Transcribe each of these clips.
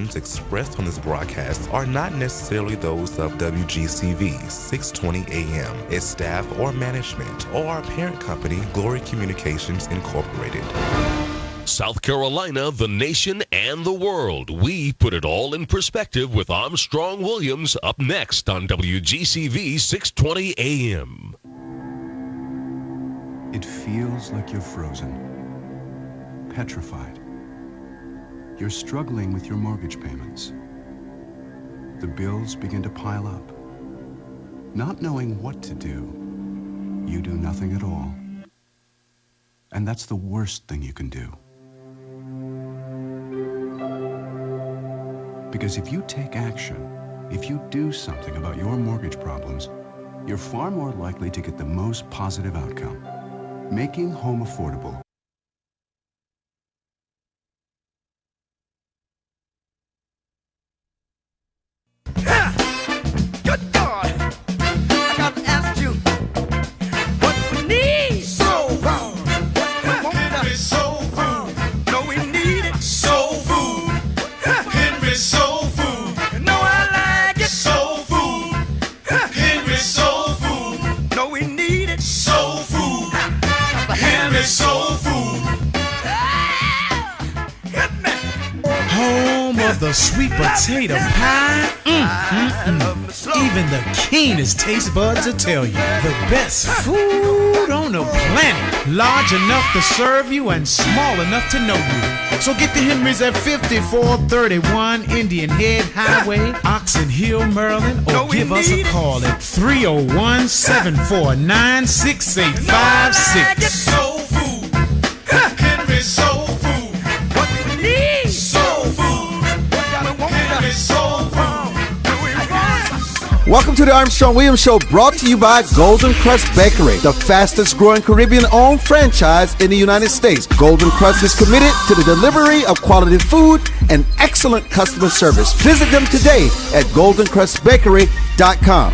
opinions expressed on this broadcast are not necessarily those of WGCV 620 AM, its staff or management, or our parent company, Glory Communications Incorporated. South Carolina, the nation, and the world. We put it all in perspective with Armstrong Williams up next on WGCV 620 AM. It feels like you're frozen, petrified. You're struggling with your mortgage payments. The bills begin to pile up. Not knowing what to do, you do nothing at all. And that's the worst thing you can do. Because if you take action, if you do something about your mortgage problems, you're far more likely to get the most positive outcome. Making home affordable. Good God! I got to ask you, what we need? Soul food. Henry Soul Food. No, we need it. Soul Food. Henry Soul Food. No, I like it. Soul Food. Henry Soul Food. No, we need it. Soul Food. Henry Soul Food. Home of the sweet potato pie. Even the keenest taste buds will tell you the best food on the planet. Large enough to serve you and small enough to know you. So get the Henrys at 5431 Indian Head Highway, Oxon Hill, Maryland, or give us a call at 301-749-6856. Soul food. Henry Soul Food. What we need? Soul food. Henry Soul Food. Welcome to the Armstrong Williams Show, brought to you by Golden Crust Bakery, the fastest growing Caribbean-owned franchise in the United States. Golden Crust is committed to the delivery of quality food and excellent customer service. Visit them today at goldencrustbakery.com.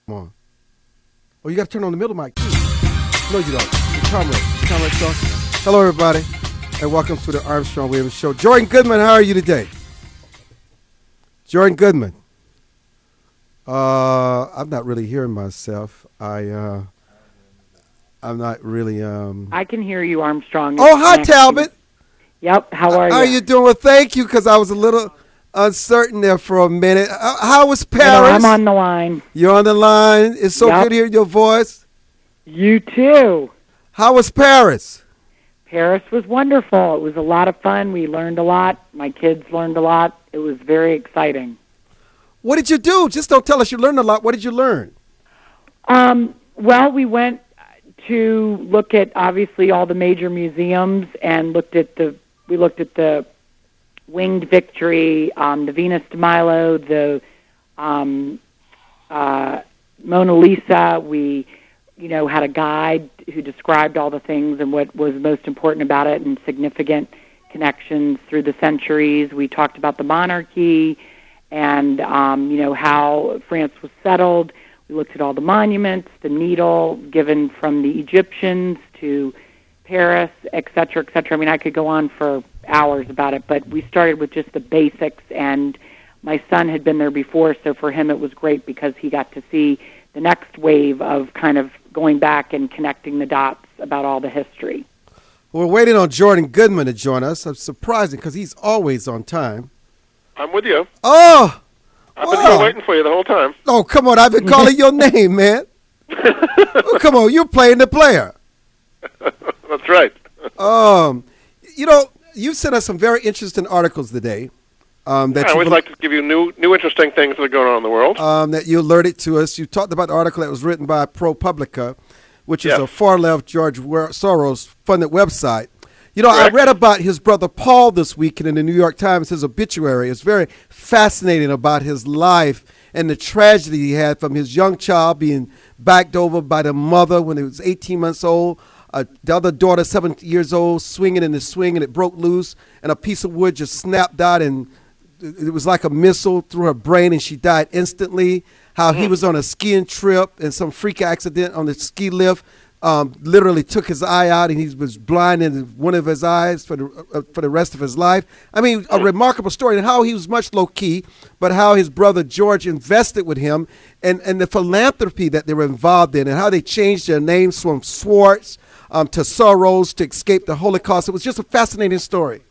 Come on. Oh, you got to turn on the middle mic, too. No, you don't. Comrade Shaw. Hello, everybody, and welcome to the Armstrong Williams Show. Jordan Goodman, how are you today? Jordan Goodman. I'm not really hearing myself. I'm not really. I can hear you, Armstrong. Oh, hi, Talbot. Yep. How are you? How are you doing? Well, thank you, because I was a little uncertain there for a minute. How was Paris? No, I'm on the line. You're on the line. It's so good to hear your voice. You too. How was Paris? Paris was wonderful. It was a lot of fun. We learned a lot. My kids learned a lot. It was very exciting. What did you do? Just don't tell us you learned a lot. What did you learn? Well, we went to look at obviously all the major museums and looked at the Winged Victory, the Venus de Milo, the Mona Lisa. We, had a guide who described all the things and what was most important about it and significant connections through the centuries. We talked about the monarchy and, how France was settled. We looked at all the monuments, the needle given from the Egyptians to Paris, et cetera, et cetera. I mean, I could go on for hours about it, but we started with just the basics, and my son had been there before, so for him it was great because he got to see the next wave of kind of going back and connecting the dots about all the history. We're waiting on Jordan Goodman to join us. It's surprising because he's always on time. I'm with you. Oh! I've been here waiting for you the whole time. Oh, come on. I've been calling your name, man. Oh, come on. You're playing the player. That's right. You sent us some very interesting articles today. I always like to give you new interesting things that are going on in the world. That you alerted to us. You talked about the article that was written by ProPublica, which is a far-left George Soros-funded website. I read about his brother Paul this week in the New York Times, his obituary. It's very fascinating about his life and the tragedy he had from his young child being backed over by the mother when it was 18 months old. The other daughter, 7 years old, swinging in the swing, and it broke loose, and a piece of wood just snapped out, and it was like a missile through her brain, and she died instantly. How he was on a skiing trip, and some freak accident on the ski lift literally took his eye out, and he was blind in one of his eyes for the rest of his life. I mean, a remarkable story, and how he was much low-key, but how his brother George invested with him, and the philanthropy that they were involved in, and how they changed their names from Swartz to Soros to escape the Holocaust. It was just a fascinating story.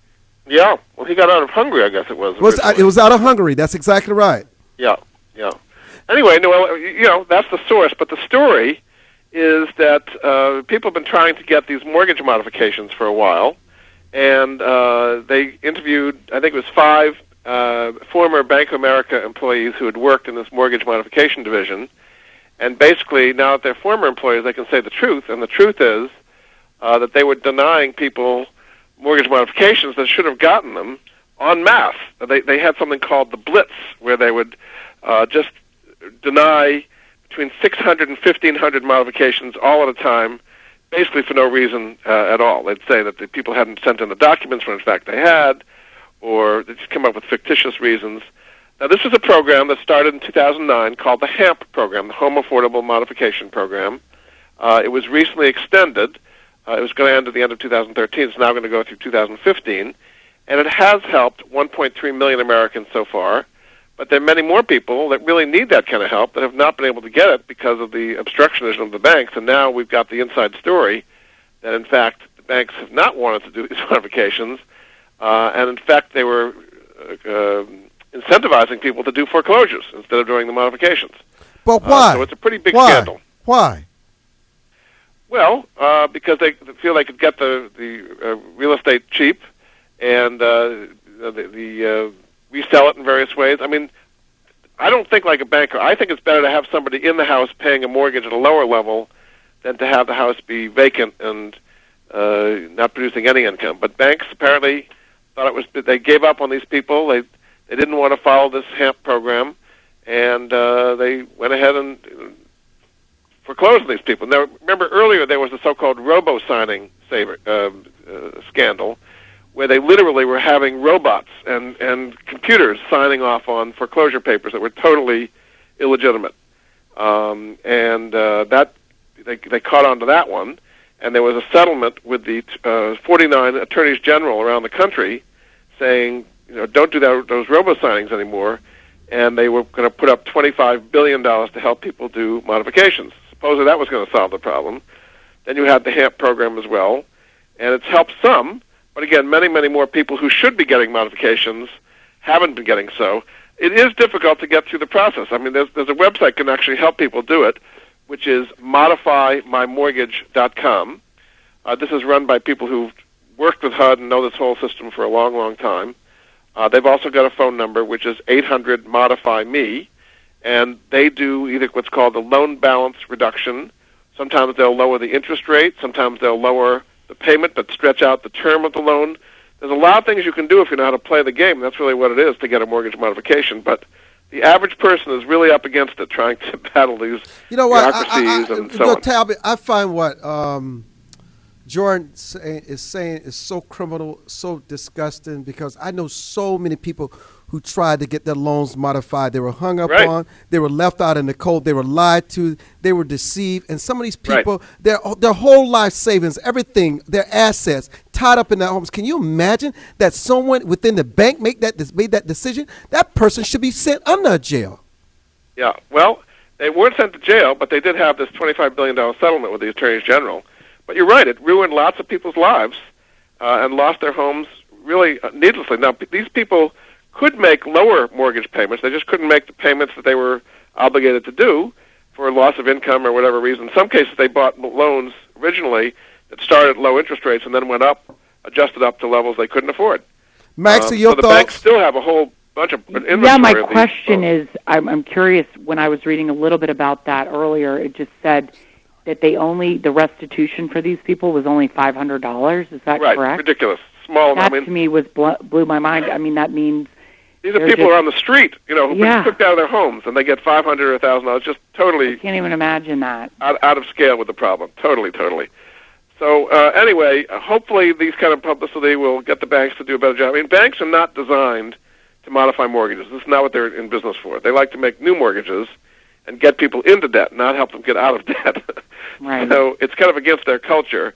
Yeah. Well, he got out of Hungary, I guess it was. It was out of Hungary. That's exactly right. Yeah. Anyway, that's the source, but the story is that people have been trying to get these mortgage modifications for a while, and they interviewed, I think it was 5 former Bank of America employees who had worked in this mortgage modification division, and basically now that they're former employees, they can say the truth, and the truth is that they were denying people mortgage modifications that should have gotten them en masse. They had something called the Blitz, where they would just deny between 600 and 1,500 modifications all at a time, basically for no reason at all. They'd say that the people hadn't sent in the documents when in fact they had, or they just come up with fictitious reasons. Now, this was a program that started in 2009 called the HAMP program, the Home Affordable Modification Program. It was recently extended. It was going to end at the end of 2013. It's now going to go through 2015. And it has helped 1.3 million Americans so far. But there are many more people that really need that kind of help that have not been able to get it because of the obstructionism of the banks. And now we've got the inside story that, in fact, the banks have not wanted to do these modifications. And, in fact, they were incentivizing people to do foreclosures instead of doing the modifications. But why? So it's a pretty big scandal. Why? Well, because they feel they could get the real estate cheap and resell it in various ways. I mean, I don't think like a banker. I think it's better to have somebody in the house paying a mortgage at a lower level than to have the house be vacant and not producing any income. But banks apparently thought they gave up on these people. They didn't want to follow this HAMP program, and they went ahead and foreclosed on these people. Now, remember earlier there was the so-called robo-signing scandal, where they literally were having robots and computers signing off on foreclosure papers that were totally illegitimate. That they caught on to that one, and there was a settlement with the 49 attorneys general around the country saying, don't do those robo-signings anymore, and they were going to put up $25 billion to help people do modifications. Supposedly that was going to solve the problem. Then you had the HAMP program as well, and it's helped some, but again, many, many more people who should be getting modifications haven't been getting so. It is difficult to get through the process. I mean, there's a website that can actually help people do it, which is modifymymortgage.com. This is run by people who've worked with HUD and know this whole system for a long, long time. They've also got a phone number, which is 800-MODIFY-ME, and they do either what's called the loan balance reduction. Sometimes they'll lower the interest rate. Sometimes they'll lower the payment but stretch out the term of the loan. There's a lot of things you can do if you know how to play the game. That's really what it is to get a mortgage modification. But the average person is really up against it, trying to battle these bureaucracies and so on. Talbot, I find what Jordan is saying is so criminal, so disgusting, because I know so many people who tried to get their loans modified. They were hung up on. They were left out in the cold. They were lied to. They were deceived. And some of these people, their whole life savings, everything, their assets, tied up in their homes. Can you imagine that someone within the bank made that decision? That person should be sent under jail. Yeah, well, they weren't sent to jail, but they did have this $25 billion settlement with the attorneys general. But you're right, it ruined lots of people's lives and lost their homes really needlessly. Now, these people could make lower mortgage payments. They just couldn't make the payments that they were obligated to do for loss of income or whatever reason. In some cases, they bought loans originally that started at low interest rates and then went up, adjusted up to levels they couldn't afford. Maxey, your so the thoughts? banks still have a whole bunch of inventory. Yeah, my question is, I'm curious, when I was reading a little bit about that earlier, it just said that the restitution for these people was only $500. Is that correct? Right, ridiculous. Small. That to me blew my mind. I mean, that means These are people who are on the street, who've been kicked out of their homes, and they get $500 or $1,000. Just totally. I can't even imagine that. Out of scale with the problem. Totally. So anyway, hopefully these kind of publicity will get the banks to do a better job. I mean, banks are not designed to modify mortgages. This is not what they're in business for. They like to make new mortgages and get people into debt, not help them get out of debt. Right. So it's kind of against their culture.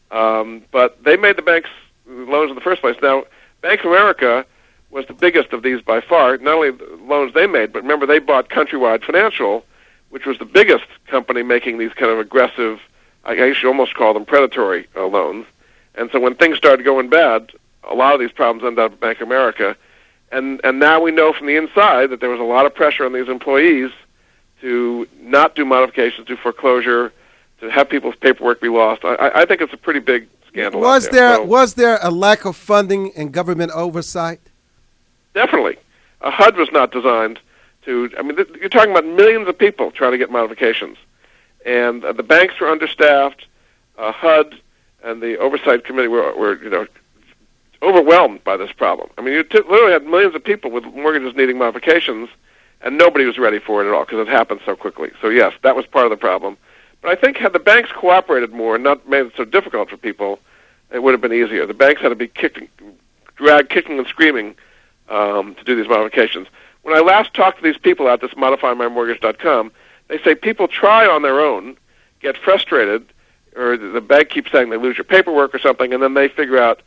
But they made the banks loans in the first place. Now, Bank of America was the biggest of these by far. Not only the loans they made, but remember they bought Countrywide Financial, which was the biggest company making these kind of aggressive, I guess you almost call them predatory loans. And so when things started going bad, a lot of these problems ended up at Bank of America. And now we know from the inside that there was a lot of pressure on these employees to not do modifications, do foreclosure, to have people's paperwork be lost. I think it's a pretty big scandal. Was there a lack of funding and government oversight? Definitely. HUD was not designed to, you're talking about millions of people trying to get modifications. And the banks were understaffed. HUD and the oversight committee were overwhelmed by this problem. I mean, you literally had millions of people with mortgages needing modifications, and nobody was ready for it at all because it happened so quickly. So, yes, that was part of the problem. But I think had the banks cooperated more and not made it so difficult for people, it would have been easier. The banks had to be kicking and screaming to do these modifications. When I last talked to these people at this ModifyMyMortgage.com, they say people try on their own, get frustrated, or the bank keeps saying they lose your paperwork or something, and then they figure out,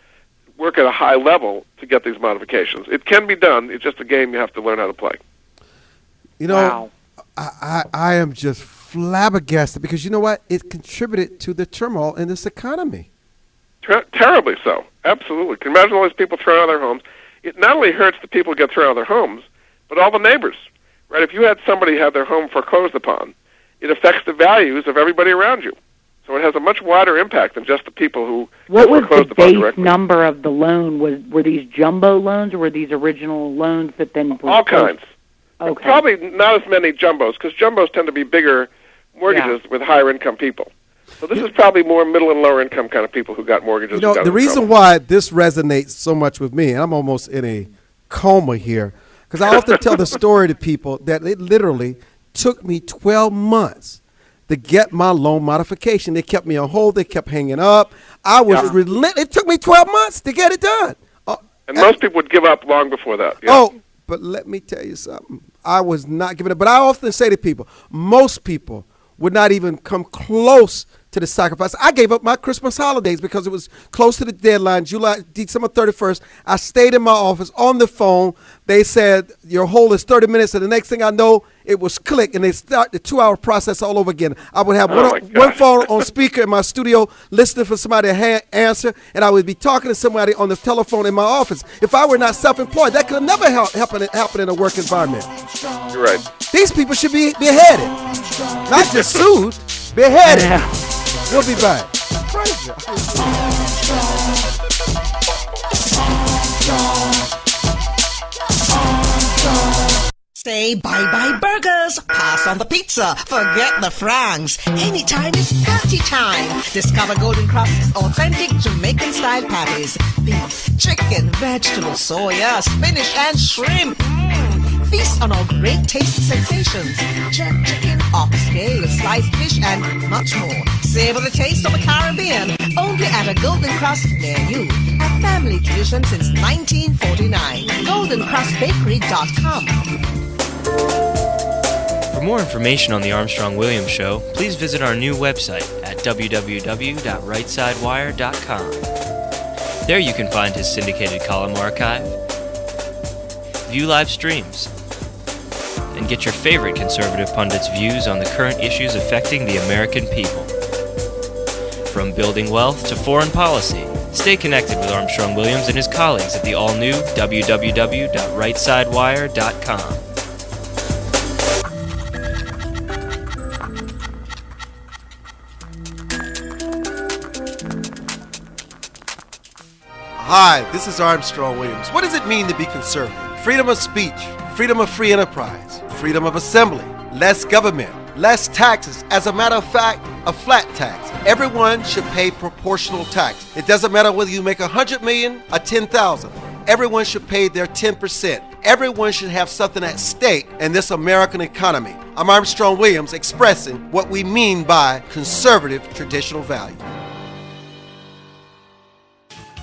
work at a high level to get these modifications. It can be done. It's just a game you have to learn how to play. Wow. I am just flabbergasted because you know what? It contributed to the turmoil in this economy. Terribly so. Absolutely. Can you imagine all these people thrown out of their homes? It not only hurts the people who get thrown out of their homes, but all the neighbors. Right? If you had somebody have their home foreclosed upon, it affects the values of everybody around you. So it has a much wider impact than just the people who What was foreclosed the upon base directly. number of the loan? Were these jumbo loans, or were these original loans that then were all kinds? Okay. Probably not as many jumbos, because jumbos tend to be bigger mortgages with higher income people. So this is probably more middle and lower income kind of people who got mortgages. You know, the reason why this resonates so much with me, and I'm almost in a coma here, because I often tell the story to people that it literally took me 12 months to get my loan modification. They kept me on hold. They kept hanging up. I was relentless. It took me 12 months to get it done. And most people would give up long before that. Yeah. Oh, but let me tell you something. I was not giving up. But I often say to people, most people would not even come close to the sacrifice. I gave up my Christmas holidays because it was close to the deadline, December 31st. I stayed in my office on the phone. They said, your hold is 30 minutes, and the next thing I know, it was click, and they start the 2-hour process all over again. I would have one phone on speaker in my studio listening for somebody to answer, and I would be talking to somebody on the telephone in my office. If I were not self-employed, that could never happen in a work environment. You're right. These people should be beheaded. Not just sued, beheaded. Yeah. We'll be back. Say bye-bye burgers, pass on the pizza, forget the francs. Anytime is party time. Discover Golden Crust's authentic Jamaican-style patties. Beef, chicken, vegetables, soya, spinach, and shrimp. Feast on our great taste sensations. Jerk chicken, oxtail, sliced fish, and much more. Savor the taste of the Caribbean. Only at a Golden Crust near you. A family tradition since 1949. GoldenCrustBakery.com. For more information on the Armstrong Williams Show, please visit our new website at www.rightsidewire.com. There you can find his syndicated column archive, view live streams, and get your favorite conservative pundits' views on the current issues affecting the American people. From building wealth to foreign policy, stay connected with Armstrong Williams and his colleagues at the all-new www.rightsidewire.com. Hi, this is Armstrong Williams. What does it mean to be conservative? Freedom of speech, freedom of free enterprise, freedom of assembly, less government, less taxes. As a matter of fact, a flat tax. Everyone should pay proportional tax. It doesn't matter whether you make $100 million or $10,000. Everyone should pay their 10%. everyone should have something at stake in this American economy. I'm Armstrong Williams, expressing what we mean by conservative traditional value.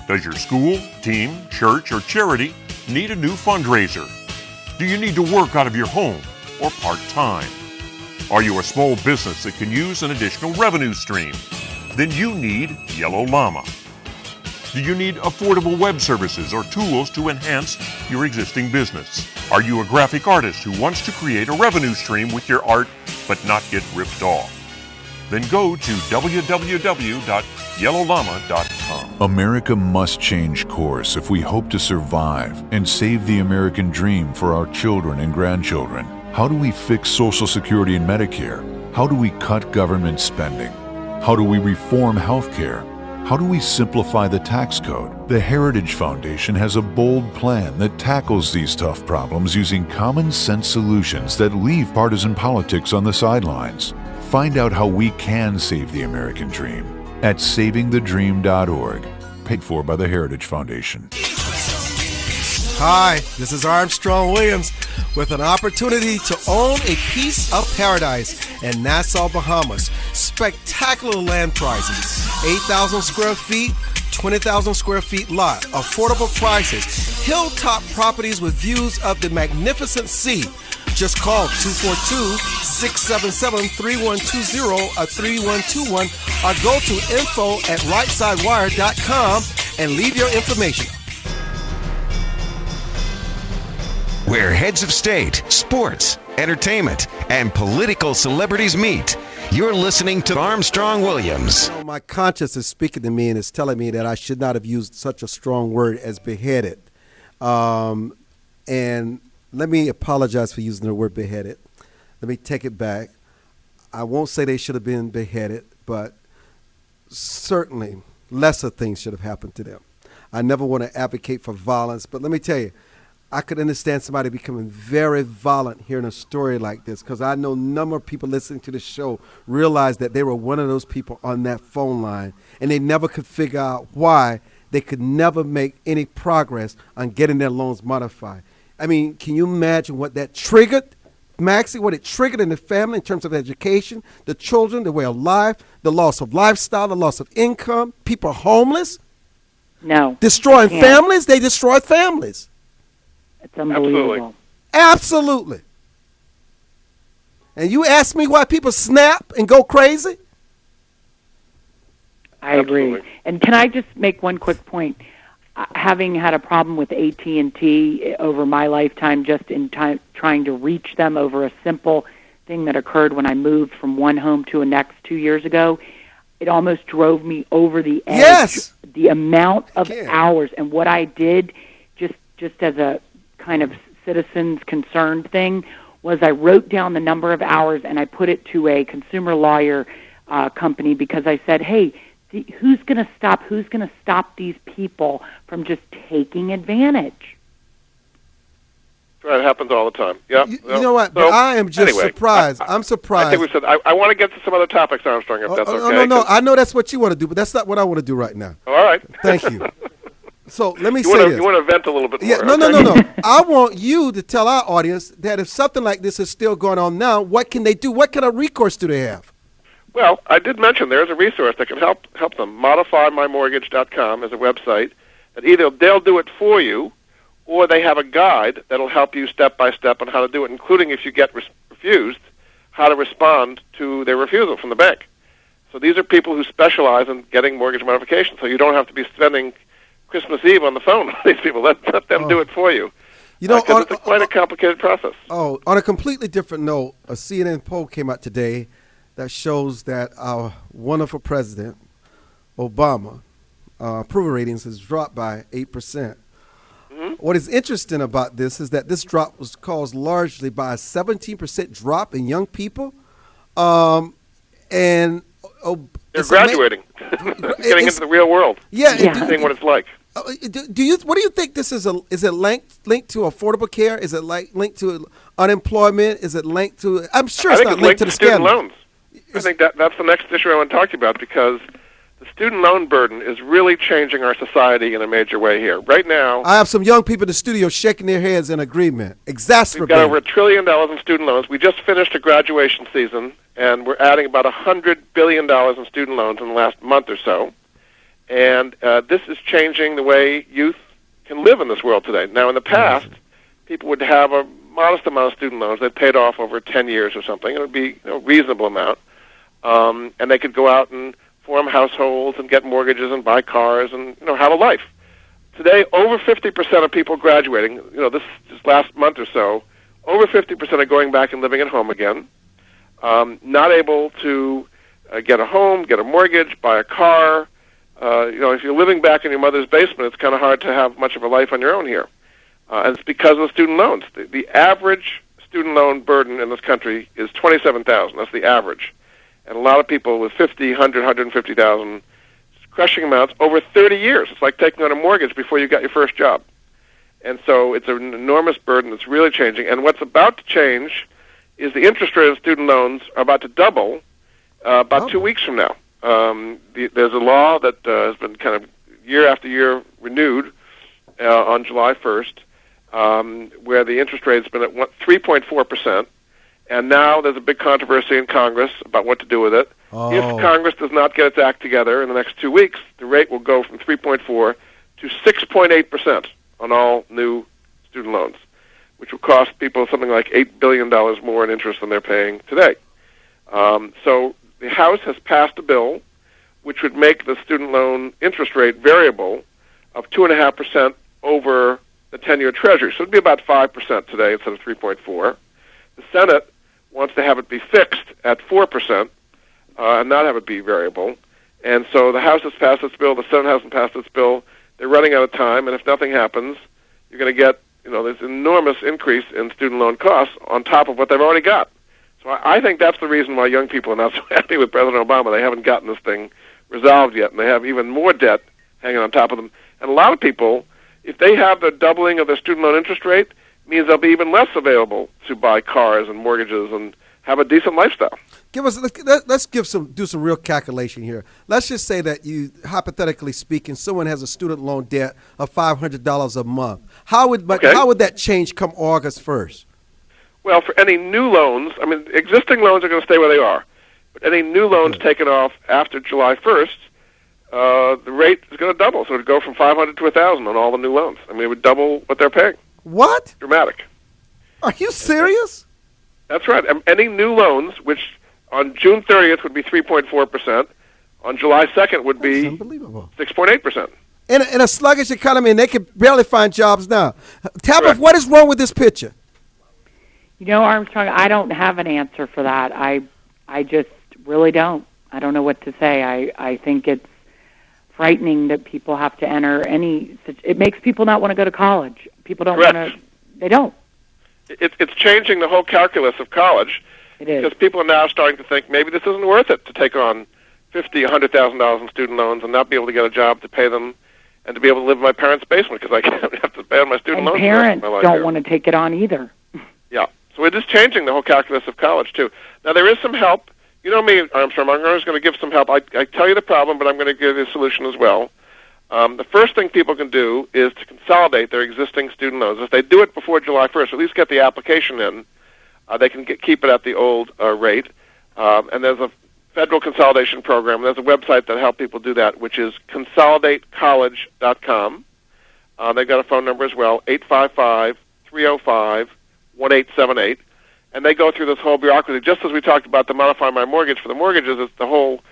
Does your school, team, church, or charity need a new fundraiser? Do you need to work out of your home or part-time? Are you a small business that can use an additional revenue stream? Then you need Yellow Llama. Do you need affordable web services or tools to enhance your existing business? Are you a graphic artist who wants to create a revenue stream with your art but not get ripped off? Then go to www.yellowllama.com. America must change course if we hope to survive and save the American dream for our children and grandchildren. How do we fix Social Security and Medicare? How do we cut government spending? How do we reform health care? How do we simplify the tax code? The Heritage Foundation has a bold plan that tackles these tough problems using common sense solutions that leave partisan politics on the sidelines. Find out how we can save the American dream at savingthedream.org, paid for by the Heritage Foundation. Hi, this is Armstrong Williams with an opportunity to own a piece of paradise in Nassau, Bahamas. Spectacular land prices, 8,000 square feet, 20,000 square feet lot, affordable prices, hilltop properties with views of the magnificent sea. Just call 242-677-3120 or 3121 or go to info@rightsidewire.com and leave your information. Where heads of state, sports, entertainment, and political celebrities meet. You're listening to Armstrong Williams. You know, my conscience is speaking to me and is telling me that I should not have used such a strong word as beheaded. And let me apologize for using the word beheaded. Let me take it back. I won't say they should have been beheaded, but certainly lesser things should have happened to them. I never want to advocate for violence, but let me tell you, I could understand somebody becoming very violent hearing a story like this, because I know a number of people listening to the show realize that they were one of those people on that phone line, and they never could figure out why they could never make any progress on getting their loans modified. I mean, can you imagine what that triggered, Maxey, what it triggered in the family in terms of education, the children, the way of life, the loss of lifestyle, the loss of income, people homeless? No. Destroying families? They destroyed families. It's unbelievable. Absolutely. And you ask me why people snap and go crazy? I agree. And can I just make one quick point? Having had a problem with AT&T over my lifetime, just in time trying to reach them over a simple thing that occurred when I moved from one home to a next 2 years ago, it almost drove me over the edge. Yes. The amount of hours and what I did, just as a kind of citizens concerned thing, was I wrote down the number of hours and I put it to a consumer lawyer company, because I said, hey, who's going to stop these people from just taking advantage? Right, it happens all the time. Yeah. You know what? So, I am just surprised. I'm surprised. I think we said I want to get to some other topics, Armstrong, if that's okay. No. I know that's what you want to do, but that's not what I want to do right now. All right. Thank you. So let me say this. You want to vent a little bit more. Yeah, no. I want you to tell our audience that if something like this is still going on now, what can they do? What kind of recourse do they have? Well, I did mention there's a resource that can help them. ModifyMyMortgage.com is a website that either they'll do it for you, or they have a guide that'll help you step by step on how to do it, including if you get refused, how to respond to their refusal from the bank. So these are people who specialize in getting mortgage modifications, so you don't have to be spending Christmas Eve on the phone with these people. Let them do it for you. You know, it's quite a complicated process. Oh, on a completely different note, a CNN poll came out today that shows that our wonderful president, Obama, approval ratings has dropped by 8%. Mm-hmm. What is interesting about this is that this drop was caused largely by a 17% drop in young people, and they're graduating, getting into the real world. Seeing what it's like. What do you think this is? Is it linked to affordable care? Is it linked to unemployment? Is it linked to? I'm sure it's not linked to the student scandal. loans. I think that's the next issue I want to talk to you about, because the student loan burden is really changing our society in a major way here. Right now, I have some young people in the studio shaking their heads in agreement. we've Exacerbating. got over $1 trillion in student loans. We just finished a graduation season, and we're adding about $100 billion in student loans in the last month or so. And this is changing the way youth can live in this world today. Now, in the past, people would have a modest amount of student loans. They'd paid off over 10 years or something. It would be a reasonable amount. And they could go out and form households and get mortgages and buy cars and, have a life. Today, over 50% of people graduating, this last month or so, over 50% are going back and living at home again, not able to get a home, get a mortgage, buy a car. If you're living back in your mother's basement, it's kind of hard to have much of a life on your own here. And it's because of student loans. The average student loan burden in this country is $27,000. That's the average. And a lot of people with $50,000, $100,000, $150,000, crushing amounts over 30 years. It's like taking on a mortgage before you got your first job. And so it's an enormous burden that's really changing. And what's about to change is the interest rate of student loans are about to double about 2 weeks from now. There's a law that has been kind of year after year renewed on July 1st, where the interest rate has been at 3.4%, and now there's a big controversy in Congress about what to do with it. If Congress does not get its act together in the next 2 weeks, the rate will go from 3.4 to 6.8% on all new student loans, which will cost people something like $8 billion more in interest than they're paying today. So the House has passed a bill which would make the student loan interest rate variable of 2.5% over the 10-year Treasury. So it would be about 5% today instead of 3.4. The Senate wants to have it be fixed at 4% and not have it be variable. And so the House has passed its bill. The Senate hasn't passed its bill. They're running out of time, and if nothing happens, you're going to get this enormous increase in student loan costs on top of what they've already got. So I think that's the reason why young people are not so happy with President Obama. They haven't gotten this thing resolved yet, and they have even more debt hanging on top of them. And a lot of people, if they have the doubling of their student loan interest rate, it means they'll be even less available to buy cars and mortgages and have a decent lifestyle. Let's do some real calculation here. Let's just say that you, hypothetically speaking, someone has a student loan debt of $500 a month. How would that change come August 1st? Well, for any new loans, existing loans are going to stay where they are. But any new loans taken off after July 1st, the rate is going to double. So it would go from $500 to $1,000 on all the new loans. It would double what they're paying. What? Dramatic. Are you serious? That's right. Any new loans, which on June 30th would be 3.4%, on July 2nd would be 6.8%. In a sluggish economy, and they can barely find jobs now. Tabitha, what is wrong with this picture? Armstrong, I don't have an answer for that. I just really don't. I don't know what to say. I think it's frightening that people have to enter it makes people not want to go to college. People don't want to, they don't. It's changing the whole calculus of college. It is. Because people are now starting to think maybe this isn't worth it to take on $50,000, $100,000 in student loans and not be able to get a job to pay them and to be able to live in my parents' basement because I can't have to pay on my student loans. Parents don't want to take it on either. Yeah. So it is changing the whole calculus of college, too. Now, there is some help. You know me, Armstrong. I'm always going to give some help. I tell you the problem, but I'm going to give you a solution as well. The first thing people can do is to consolidate their existing student loans. If they do it before July 1st, at least get the application in, they can keep it at the old rate. And there's a federal consolidation program. There's a website that helps people do that, which is consolidatecollege.com. They've got a phone number as well, 855-305-1878. And they go through this whole bureaucracy. Just as we talked about the modify my mortgage for the mortgages, it's the whole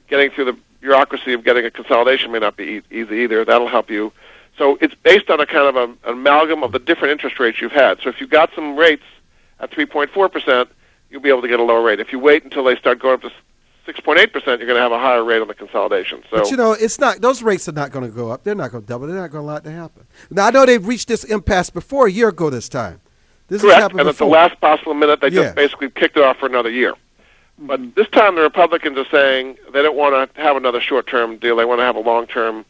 getting through the bureaucracy of getting a consolidation may not be easy either. That'll help you. So it's based on a kind of an amalgam of the different interest rates you've had. So if you've got some rates at 3.4%, you'll be able to get a lower rate. If you wait until they start going up to 6.8%, you're going to have a higher rate on the consolidation. So, but it's not; those rates are not going to go up. They're not going to double. They're not going to allow it to happen. Now I know they've reached this impasse before a year ago. This time, this correct, has happened and before. at the last possible minute, they just basically kicked it off for another year. But this time, the Republicans are saying they don't want to have another short-term deal. They want to have a long-term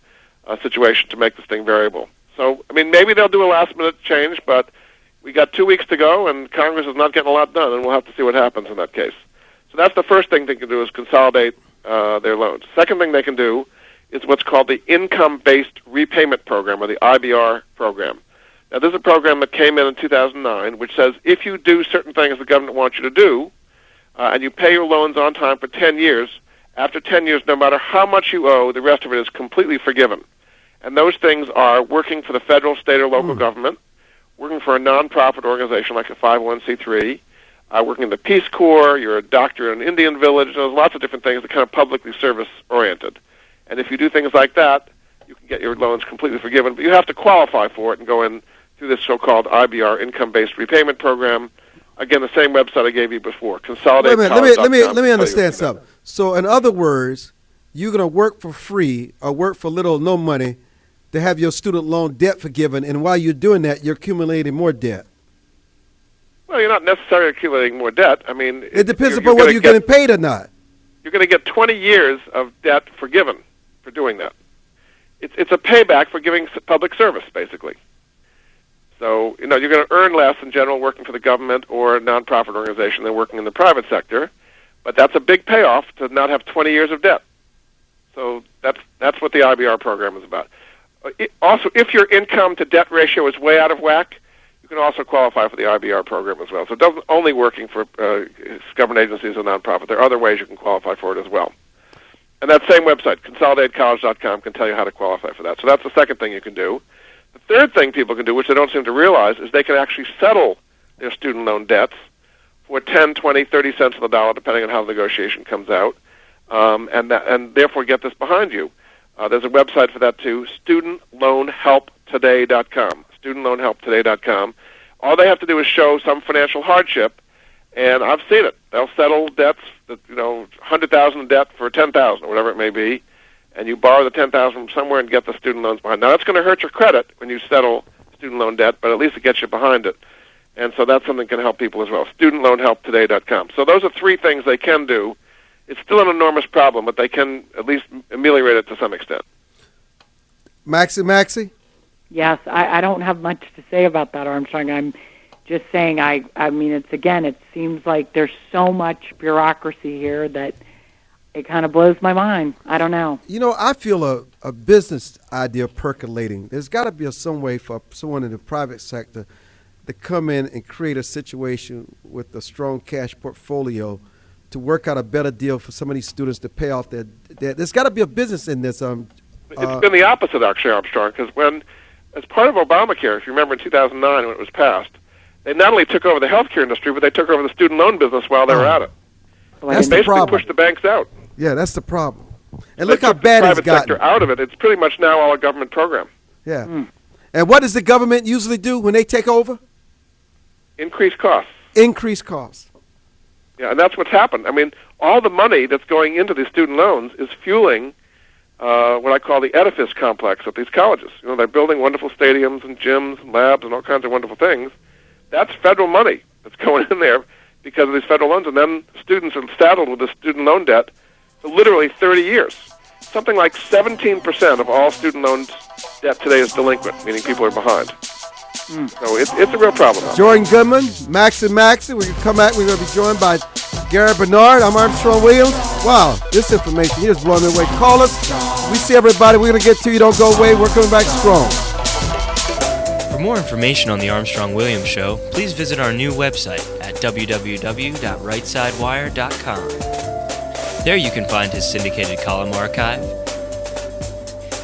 situation to make this thing variable. So, maybe they'll do a last-minute change, but we got 2 weeks to go, and Congress is not getting a lot done, and we'll have to see what happens in that case. So that's the first thing they can do is consolidate their loans. Second thing they can do is what's called the Income-Based Repayment Program, or the IBR program. Now, this is a program that came in 2009, which says if you do certain things the government wants you to do, and you pay your loans on time for 10 years, after 10 years, no matter how much you owe, the rest of it is completely forgiven. And those things are working for the federal, state, or local government, working for a nonprofit organization like a 501c3, working in the Peace Corps, you're a doctor in an Indian village. There's lots of different things that are kind of publicly service-oriented. And if you do things like that, you can get your loans completely forgiven, but you have to qualify for it and go in through this so-called IBR, Income-Based Repayment Program. Again, the same website I gave you before, consolidatecollege.com. Let me understand something. So, in other words, you're going to work for free or work for little or no money to have your student loan debt forgiven, and while you're doing that, you're accumulating more debt. Well, you're not necessarily accumulating more debt. I mean, it depends upon whether you're getting paid or not. You're going to get 20 years of debt forgiven for doing that. It's a payback for giving public service, basically. So, you're going to earn less in general working for the government or a nonprofit organization than working in the private sector, but that's a big payoff to not have 20 years of debt. So that's what the IBR program is about. Also, if your income-to-debt ratio is way out of whack, you can also qualify for the IBR program as well. So it doesn't only working for government agencies or nonprofit. There are other ways you can qualify for it as well. And that same website, consolidatecollege.com, can tell you how to qualify for that. So that's the second thing you can do. The third thing people can do, which they don't seem to realize, is they can actually settle their student loan debts for 10, 20, 30 cents on the dollar, depending on how the negotiation comes out, and therefore get this behind you. There's a website for that, too, studentloanhelptoday.com, studentloanhelptoday.com. All they have to do is show some financial hardship, and I've seen it. They'll settle debts, $100,000 in debt for $10,000 or whatever it may be, and you borrow the $10,000 from somewhere and get the student loans behind. Now, that's going to hurt your credit when you settle student loan debt, but at least it gets you behind it. And so that's something that can help people as well, studentloanhelptoday.com. So those are three things they can do. It's still an enormous problem, but they can at least ameliorate it to some extent. Maxey? Yes, I don't have much to say about that, Armstrong. I'm just saying, I mean, it seems like there's so much bureaucracy here that it kind of blows my mind. I don't know. I feel a business idea percolating. There's got to be some way for someone in the private sector to come in and create a situation with a strong cash portfolio to work out a better deal for some of these students to pay off their debt. There's got to be a business in this. It's been the opposite, actually, Armstrong, because as part of Obamacare, if you remember in 2009 when it was passed, they not only took over the healthcare industry, but they took over the student loan business while they were at it. That's they the problem. basically pushed the banks out. Yeah, that's the problem. And look how bad it's gotten. The private sector out of it. It's pretty much now all a government program. Yeah. And what does the government usually do when they take over? Increase costs. Increase costs. Yeah, and that's what's happened. I mean, all the money that's going into these student loans is fueling what I call the edifice complex at these colleges. They're building wonderful stadiums and gyms and labs and all kinds of wonderful things. That's federal money that's going in there because of these federal loans, and then students are saddled with the student loan debt for literally 30 years. Something like 17% of all student loan debt today is delinquent, meaning people are behind. So it's a real problem. Jordan Goodman, Maxey. We're going to come back. We're going to be joined by Gary Barnard. I'm Armstrong Williams. Wow, this information here is blowing me away. Call us. We see everybody. We're going to get to you. Don't go away. We're coming back strong. For more information on the Armstrong Williams Show, please visit our new website at www.rightsidewire.com. There you can find his syndicated column archive,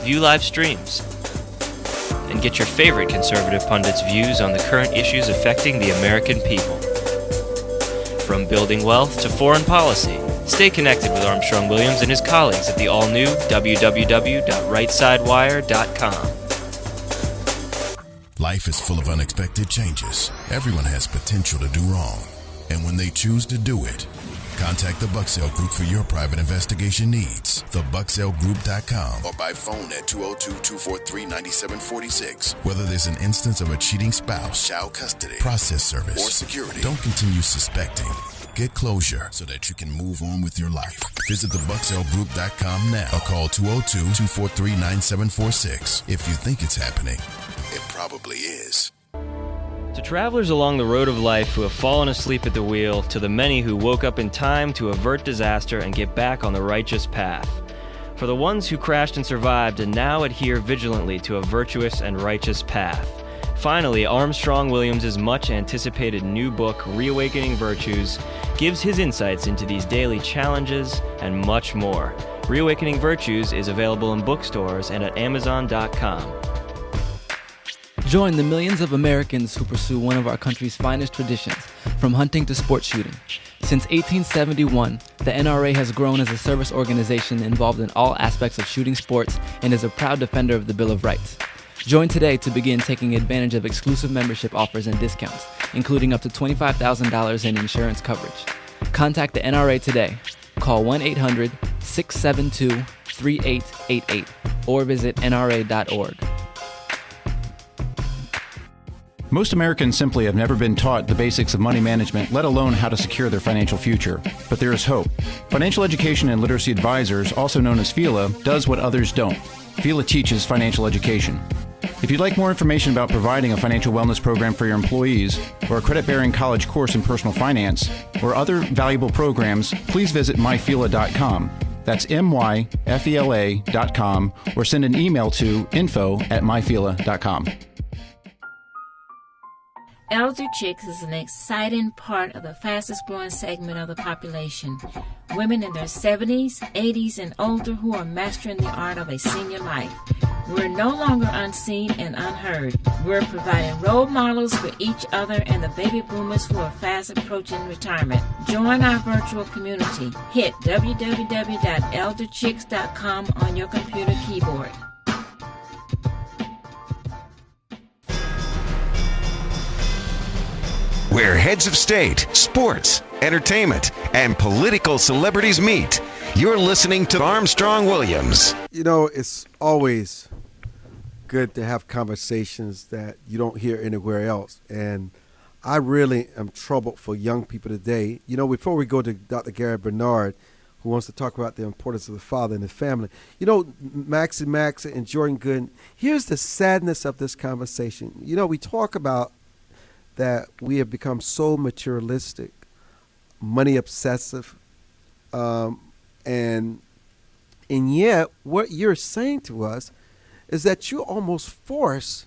view live streams, and get your favorite conservative pundits' views on the current issues affecting the American people. From building wealth to foreign policy, stay connected with Armstrong Williams and his colleagues at the all-new www.rightsidewire.com. Life is full of unexpected changes. Everyone has potential to do wrong. And when they choose to do it, contact the Bucksell Group for your private investigation needs. TheBucksellGroup.com or by phone at 202-243-9746. Whether there's an instance of a cheating spouse, child custody, process service, or security, don't continue suspecting. Get closure so that you can move on with your life. Visit TheBucksellGroup.com now or call 202-243-9746. If you think it's happening, it probably is. To travelers along the road of life who have fallen asleep at the wheel, to the many who woke up in time to avert disaster and get back on the righteous path. For the ones who crashed and survived and now adhere vigilantly to a virtuous and righteous path. Finally, Armstrong Williams' much-anticipated new book, Reawakening Virtues, gives his insights into these daily challenges and much more. Reawakening Virtues is available in bookstores and at Amazon.com. Join the millions of Americans who pursue one of our country's finest traditions, from hunting to sport shooting. Since 1871, the NRA has grown as a service organization involved in all aspects of shooting sports and is a proud defender of the Bill of Rights. Join today to begin taking advantage of exclusive membership offers and discounts, including up to $25,000 in insurance coverage. Contact the NRA today. Call 1-800-672-3888 or visit nra.org. Most Americans simply have never been taught the basics of money management, let alone how to secure their financial future. But there is hope. Financial Education and Literacy Advisors, also known as FELA, does what others don't. FELA teaches financial education. If you'd like more information about providing a financial wellness program for your employees, or a credit-bearing college course in personal finance, or other valuable programs, please visit myfela.com. That's myfela.com, or send an email to info@myfela.com. Elder Chicks is an exciting part of the fastest growing segment of the population. Women in their 70s, 80s, and older who are mastering the art of a senior life. We're no longer unseen and unheard. We're providing role models for each other and the baby boomers who are fast approaching retirement. Join our virtual community. Hit www.elderchicks.com on your computer keyboard. Where heads of state, sports, entertainment, and political celebrities meet. You're listening to Armstrong Williams. You know, it's always good to have conversations that you don't hear anywhere else. And I really am troubled for young people today. You know, before we go to Dr. Gary Barnard, who wants to talk about the importance of the father and the family, you know, Maxey and Jordan Goodman, here's the sadness of this conversation. You know, we talk about that we have become so materialistic, money obsessive, and yet what you're saying to us is that you're almost forced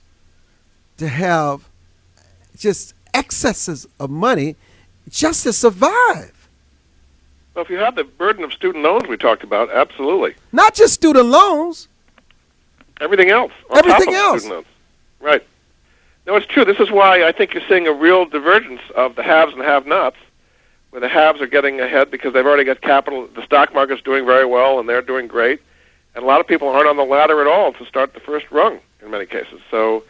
to have just excesses of money just to survive. Well, if you have the burden of student loans we talked about, absolutely. Not just student loans. Everything else. Everything else. Student loans. Right. No, it's true. This is why I think you're seeing a real divergence of the haves and have-nots, where the haves are getting ahead because they've already got capital. The stock market's doing very well, and they're doing great. And a lot of people aren't on the ladder at all to start the first rung in many cases. So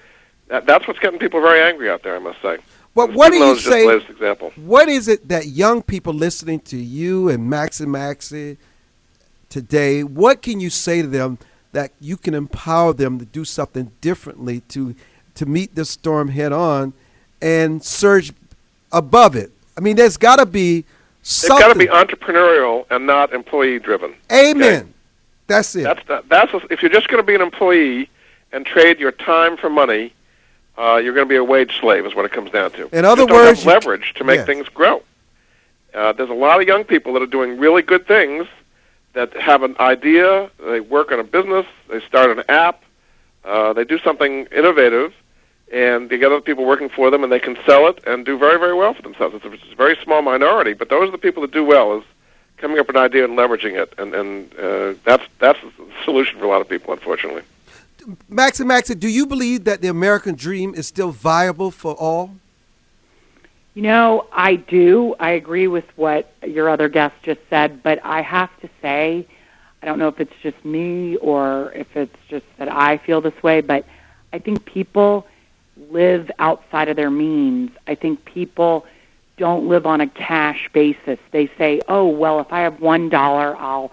that's what's getting people very angry out there, I must say. But what do you say? Just the latest example. What is it that young people listening to you and Maxey today, what can you say to them that you can empower them to do something differently to meet this storm head on and surge above it? I mean, there's got to be something. They've got to be entrepreneurial and not employee-driven. Amen. Okay? That's it. If you're just going to be an employee and trade your time for money, you're going to be a wage slave is what it comes down to. In other words, don't have leverage to make things grow. There's a lot of young people that are doing really good things that have an idea, they work on a business, they start an app, they do something innovative, and they get other people working for them, and they can sell it and do very, very well for themselves. It's a very small minority, but those are the people that do well, is coming up with an idea and leveraging it, and that's the solution for a lot of people, unfortunately. Maxey, do you believe that the American dream is still viable for all? You know, I do. I agree with what your other guest just said, but I have to say, I don't know if it's just me or if it's just that I feel this way, but I think people live outside of their means. I think people don't live on a cash basis. They say, oh, well, if I have $1,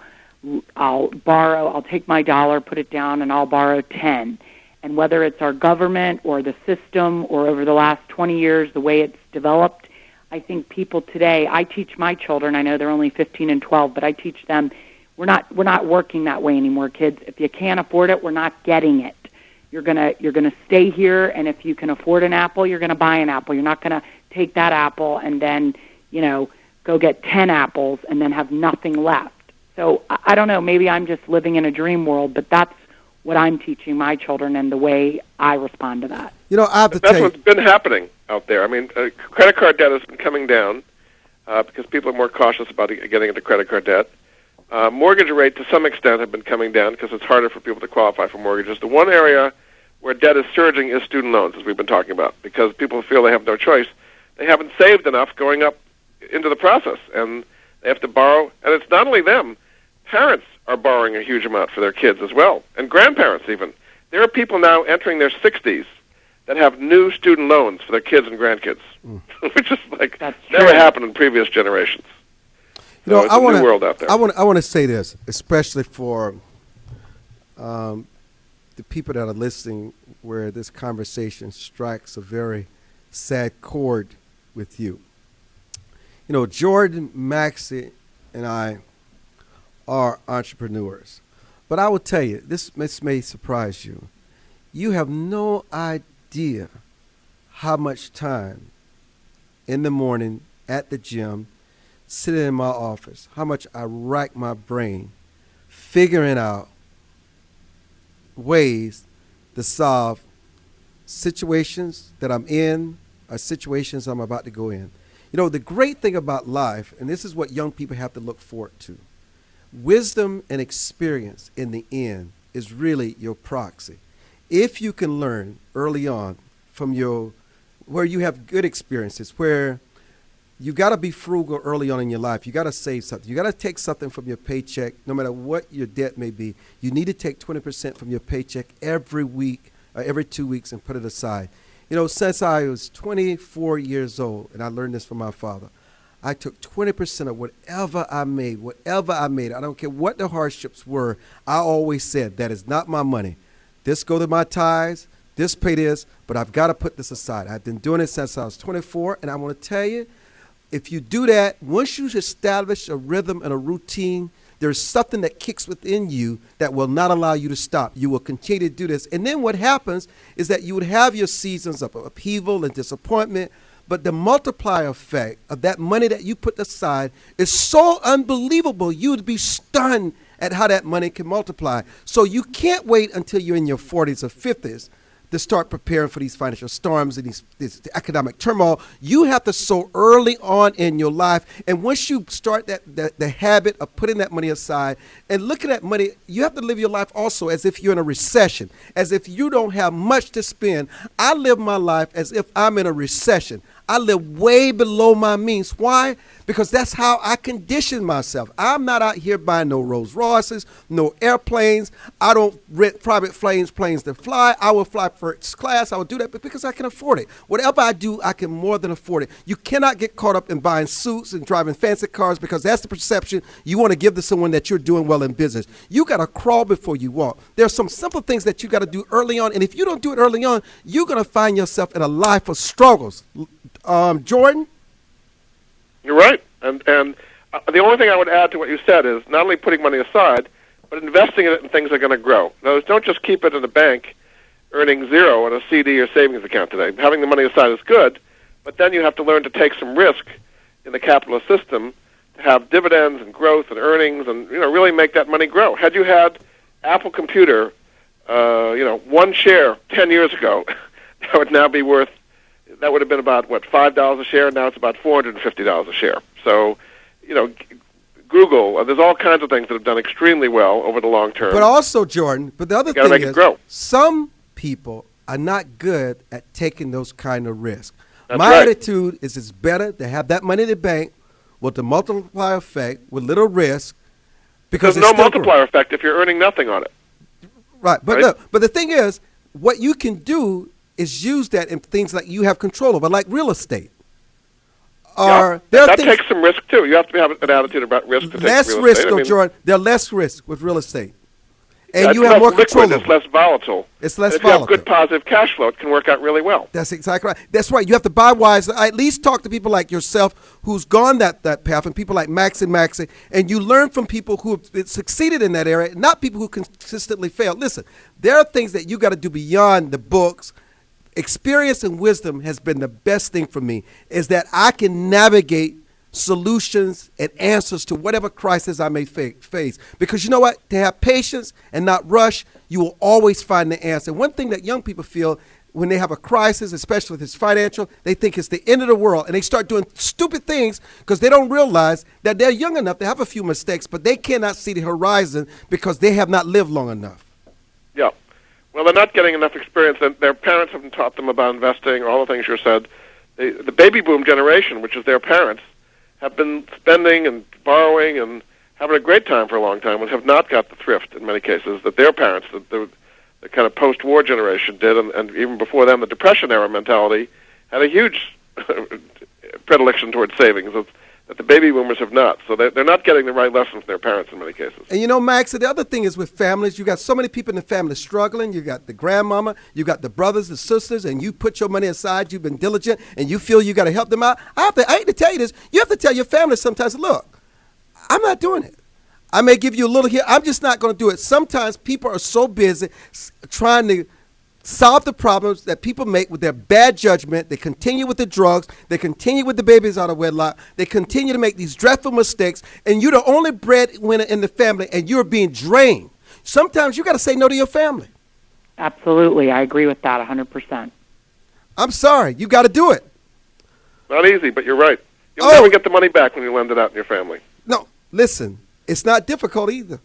I'll take my dollar, put it down, and I'll borrow 10. And whether it's our government or the system or over the last 20 years, the way it's developed, I think people today, I teach my children, I know they're only 15 and 12, but I teach them, we're not working that way anymore, kids. If you can't afford it, we're not getting it. You're gonna stay here, and if you can afford an apple, you're gonna buy an apple. You're not gonna take that apple and then, go get 10 apples and then have nothing left. So I don't know, maybe I'm just living in a dream world, but that's what I'm teaching my children and the way I respond to that. I have to That's what's been happening out there. I mean, credit card debt has been coming down because people are more cautious about getting into credit card debt. Mortgage rate, to some extent, have been coming down because it's harder for people to qualify for mortgages. The one area where debt is surging is student loans, as we've been talking about, because people feel they have no choice. They haven't saved enough going up into the process, and they have to borrow. And it's not only them. Parents are borrowing a huge amount for their kids as well, and grandparents even. There are people now entering their 60s that have new student loans for their kids and grandkids, which is like never happened in previous generations. So it's a new world out there. I want to say this, especially for the people that are listening, where this conversation strikes a very sad chord with you. Jordan, Maxey, and I are entrepreneurs. But I will tell you, this may surprise you. You have no idea how much time in the morning at the gym, sitting in my office, how much I rack my brain figuring out ways to solve situations that I'm in or situations I'm about to go in. The great thing about life, and this is what young people have to look forward to, wisdom and experience in the end is really your proxy. If you can learn early on from where you have good experiences, where you got to be frugal early on in your life. You got to save something. You got to take something from your paycheck, no matter what your debt may be. You need to take 20% from your paycheck every week or every 2 weeks and put it aside. Since I was 24 years old, and I learned this from my father, I took 20% of whatever I made. I don't care what the hardships were. I always said, that is not my money. This go to my tithes, this pay this, but I've got to put this aside. I've been doing it since I was 24, and I want to tell you, if you do that, once you establish a rhythm and a routine, there's something that kicks within you that will not allow you to stop. You will continue to do this. And then what happens is that you would have your seasons of upheaval and disappointment, but the multiplier effect of that money that you put aside is so unbelievable, you would be stunned at how that money can multiply. So you can't wait until you're in your 40s or 50s to start preparing for these financial storms and this economic turmoil. You have to sow early on in your life. And once you start the habit of putting that money aside and looking at money, you have to live your life also as if you're in a recession, as if you don't have much to spend. I live my life as if I'm in a recession. I live way below my means. Why? Because that's how I condition myself. I'm not out here buying no Rolls Royces, no airplanes. I don't rent private planes to fly. I will fly first class. I will do that because I can afford it. Whatever I do, I can more than afford it. You cannot get caught up in buying suits and driving fancy cars because that's the perception you want to give to someone that you're doing well in business. You got to crawl before you walk. There's some simple things that you got to do early on, and if you don't do it early on, you're going to find yourself in a life of struggles. Jordan? You're right. And the only thing I would add to what you said is not only putting money aside, but investing in it in things that are going to grow. In other words, don't just keep it in the bank earning zero on a CD or savings account today. Having the money aside is good, but then you have to learn to take some risk in the capitalist system to have dividends and growth and earnings and really make that money grow. Had you had Apple Computer, one share 10 years ago, that would now be worth, that would have been about, $5 a share? Now it's about $450 a share. So, Google, there's all kinds of things that have done extremely well over the long term. But also, Jordan, the other thing make is it grow. Some people are not good at taking those kind of risks. That's My right. attitude is it's better to have that money in the bank with the multiplier effect, with little risk, because There's no multiplier effect if you're earning nothing on it. Right, but look, but the thing is, what you can do is use that in things like you have control over, like real estate. That takes some risk too. You have to have an attitude about risk to take less real risk, estate. Jordan. There's less risk with real estate. And you have more control over it. It's less volatile. It's less if volatile. If you have good positive cash flow, it can work out really well. That's exactly right. That's right. You have to buy wise. I at least talk to people like yourself who's gone that path, and people like Maxey, and you learn from people who have succeeded in that area, not people who consistently fail. Listen, there are things that you got to do beyond the books. Experience and wisdom has been the best thing for me, is that I can navigate solutions and answers to whatever crisis I may face. Because you know what? To have patience and not rush, you will always find the answer. One thing that young people feel when they have a crisis, especially if it's financial, they think it's the end of the world, and they start doing stupid things because they don't realize that they're young enough to have a few mistakes, but they cannot see the horizon because they have not lived long enough. Yeah. Well, they're not getting enough experience, and their parents haven't taught them about investing or all the things you said. The baby boom generation, which is their parents, have been spending and borrowing and having a great time for a long time and have not got the thrift in many cases that their parents, the kind of post-war generation did, and even before them, the Depression-era mentality had a huge predilection towards savings that the baby boomers have not. So they're not getting the right lessons from their parents in many cases. And you know, Max, the other thing is with families, you got so many people in the family struggling. You got the grandmama, you got the brothers, the sisters, and you put your money aside. You've been diligent, and you feel you got to help them out. I hate to tell you this. You have to tell your family sometimes, look, I'm not doing it. I may give you a little here. I'm just not going to do it. Sometimes people are so busy trying to solve the problems that people make with their bad judgment. They continue with the drugs. They continue with the babies out of wedlock. They continue to make these dreadful mistakes, and you're the only breadwinner in the family, and you're being drained. Sometimes you got to say no to your family. Absolutely. I agree with that 100%. I'm sorry. You got to do it. Not easy, but you're right. You'll never get the money back when you lend it out in your family. No, listen, it's not difficult either.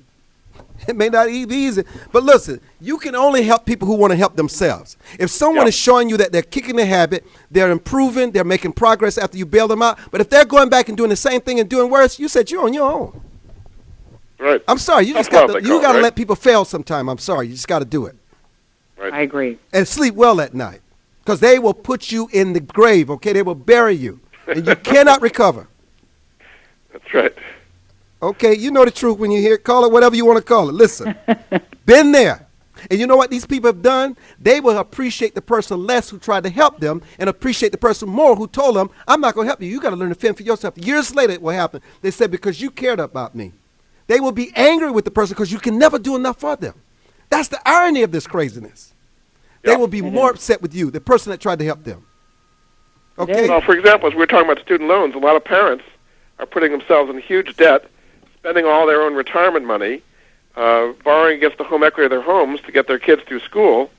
It may not be easy, but listen, you can only help people who want to help themselves. If someone is showing you that they're kicking the habit, they're improving, they're making progress after you bail them out, but if they're going back and doing the same thing and doing worse, you said you're on your own. Right. I'm sorry, you just got to let people fail sometime. I'm sorry, you just got to do it. Right. I agree. And sleep well at night, because they will put you in the grave, okay? They will bury you, and you cannot recover. That's right. Okay, you know the truth when you hear it. Call it whatever you want to call it. Listen, been there. And you know what these people have done? They will appreciate the person less who tried to help them and appreciate the person more who told them, I'm not going to help you. You got to learn to fend for yourself. Years later, it will happen. They said, because you cared about me. They will be angry with the person because you can never do enough for them. That's the irony of this craziness. They will be more upset with you, the person that tried to help them. Okay. Well, for example, as we were talking about student loans, a lot of parents are putting themselves in huge debt, spending all their own retirement money, borrowing against the home equity of their homes to get their kids through school,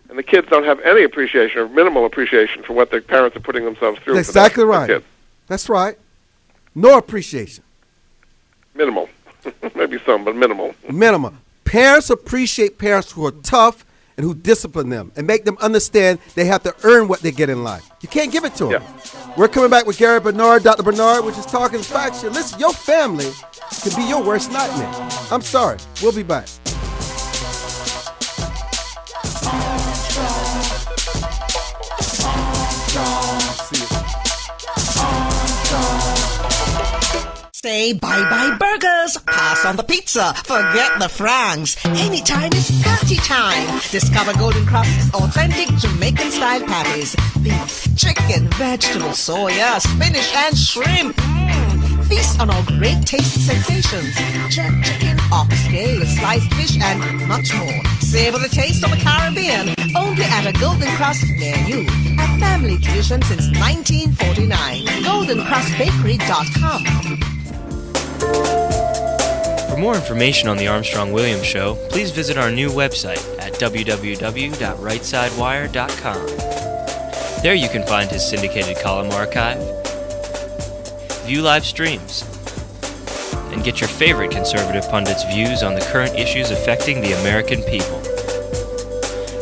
and the kids don't have any appreciation or minimal appreciation for what their parents are putting themselves through. That's exactly right. Kids. That's right. No appreciation. Minimal. Maybe some, but minimal. Minimal. Parents appreciate parents who are tough and who discipline them and make them understand they have to earn what they get in life. You can't give it to them. Yeah. We're coming back with Gary Barnard, Dr. Barnard, which is talking facts. Listen, your family can be your worst nightmare. I'm sorry. We'll be back. Say bye-bye burgers, pass on the pizza, forget the francs. Anytime is party time. Discover Golden Cross's authentic Jamaican-style patties. Beef, chicken, vegetables, soya, spinach, and shrimp. Feast on our great taste sensations. Jerk chicken, oxtail, sliced fish, and much more. Savor the taste of the Caribbean. Only at a Golden Cross near you. A family tradition since 1949. GoldenCrossBakery.com. For more information on the Armstrong Williams Show, please visit our new website at www.rightsidewire.com. There you can find his syndicated column archive, view live streams, and get your favorite conservative pundits' views on the current issues affecting the American people.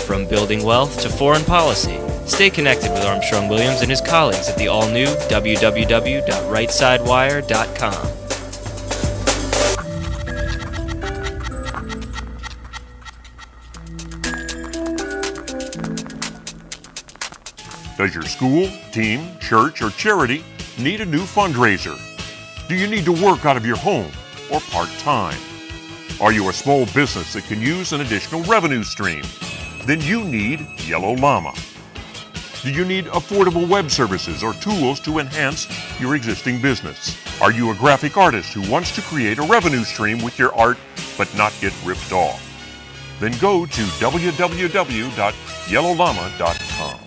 From building wealth to foreign policy, stay connected with Armstrong Williams and his colleagues at the all-new www.rightsidewire.com. Does your school, team, church, or charity need a new fundraiser? Do you need to work out of your home or part-time? Are you a small business that can use an additional revenue stream? Then you need Yellow Llama. Do you need affordable web services or tools to enhance your existing business? Are you a graphic artist who wants to create a revenue stream with your art but not get ripped off? Then go to www.yellowllama.com.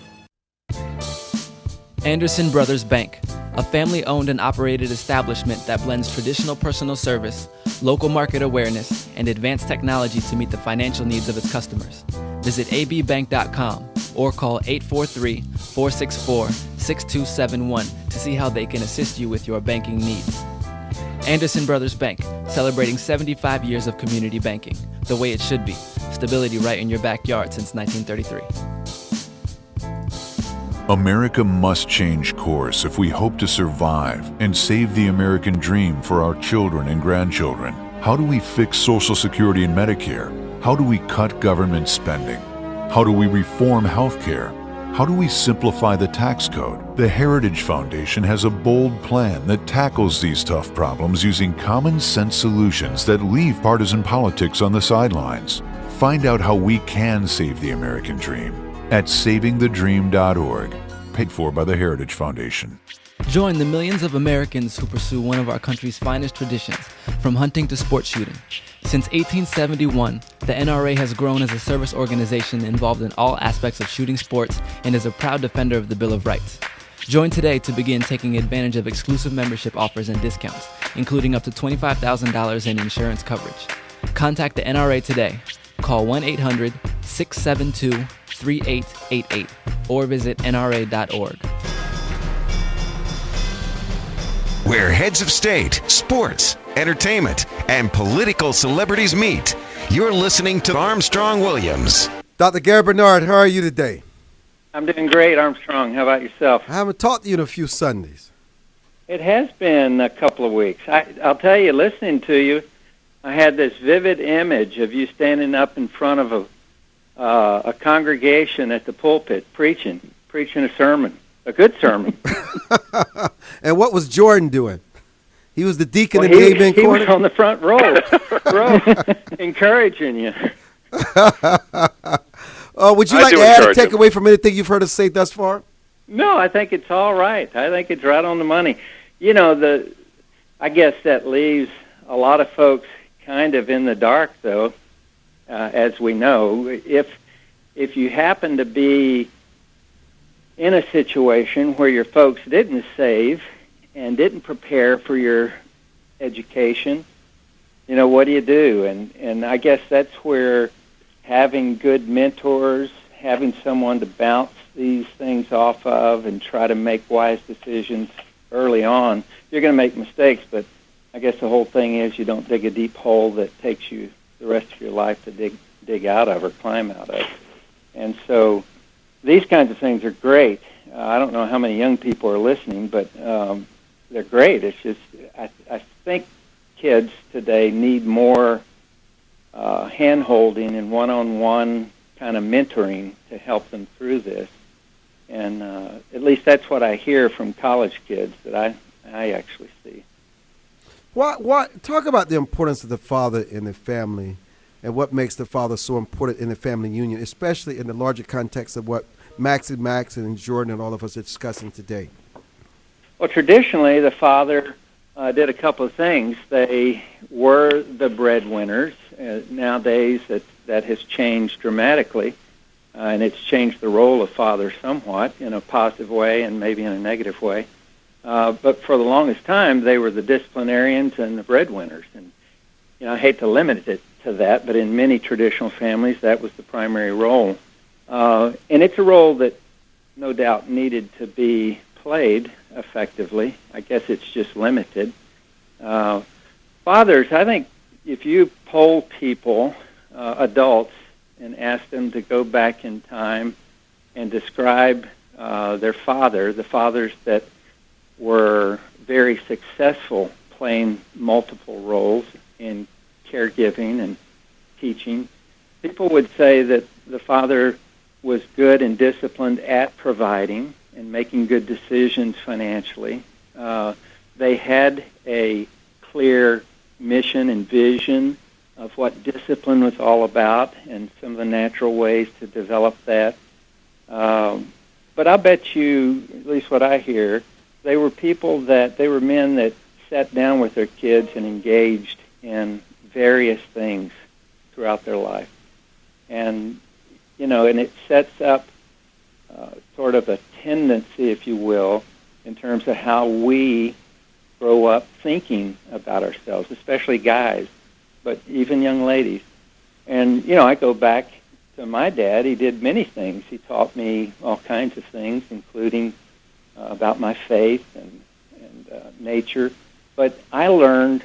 Anderson Brothers Bank, a family-owned and operated establishment that blends traditional personal service, local market awareness, and advanced technology to meet the financial needs of its customers. Visit abbank.com or call 843-464-6271 to see how they can assist you with your banking needs. Anderson Brothers Bank, celebrating 75 years of community banking, the way it should be. Stability right in your backyard since 1933. America must change course if we hope to survive and save the American dream for our children and grandchildren. How do we fix Social Security and Medicare? How do we cut government spending? How do we reform health care? How do we simplify the tax code? The Heritage Foundation has a bold plan that tackles these tough problems using common sense solutions that leave partisan politics on the sidelines. Find out how we can save the American dream at savingthedream.org, paid for by the Heritage Foundation. Join the millions of Americans who pursue one of our country's finest traditions, from hunting to sport shooting. Since 1871, the NRA has grown as a service organization involved in all aspects of shooting sports and is a proud defender of the Bill of Rights. Join today to begin taking advantage of exclusive membership offers and discounts, including up to $25,000 in insurance coverage. Contact the NRA today. Call 1-800-672-3888 or visit nra.org. Where heads of state, sports, entertainment, and political celebrities meet. You're listening to Armstrong Williams. Dr. Gary Barnard, how are you today? I'm doing great, Armstrong. How about yourself? I haven't talked to you in a few Sundays. It has been a couple of weeks. I'll tell you, listening to you, I had this vivid image of you standing up in front of a congregation at the pulpit preaching a sermon, a good sermon. And what was Jordan doing? He was the deacon Well, in the amen he corner? was on the front row encouraging you. Would you like to add or take away from anything you've heard us say thus far? No, I think it's all right. I think it's right on the money. You know, I guess that leaves a lot of folks kind of in the dark, though, as we know. If you happen to be in a situation where your folks didn't save and didn't prepare for your education, you know, what do you do? And I guess that's where having good mentors, having someone to bounce these things off of and try to make wise decisions early on. You're going to make mistakes, but I guess the whole thing is you don't dig a deep hole that takes you the rest of your life to dig out of or climb out of. And so these kinds of things are great. I don't know how many young people are listening, but they're great. It's just I think kids today need more hand-holding and one-on-one kind of mentoring to help them through this. And at least that's what I hear from college kids that I actually see. Talk about the importance of the father in the family and what makes the father so important in the family union, especially in the larger context of what Maxey, Max, and Jordan and all of us are discussing today. Well, traditionally, the father did a couple of things. They were the breadwinners. Nowadays, that has changed dramatically, and it's changed the role of father somewhat in a positive way and maybe in a negative way. But for the longest time, they were the disciplinarians and the breadwinners. And you know, I hate to limit it to that, but in many traditional families, that was the primary role. And it's a role that no doubt needed to be played effectively. I guess it's just limited. Fathers, I think if you poll people, adults, and ask them to go back in time and describe their father, the fathers that were very successful playing multiple roles in caregiving and teaching, people would say that the father was good and disciplined at providing and making good decisions financially. They had a clear mission and vision of what discipline was all about and some of the natural ways to develop that. But I'll bet you, at least what I hear, they were men that sat down with their kids and engaged in various things throughout their life. And, and it sets up sort of a tendency, if you will, in terms of how we grow up thinking about ourselves, especially guys, but even young ladies. And, I go back to my dad. He did many things. He taught me all kinds of things, including about my faith and nature. But I learned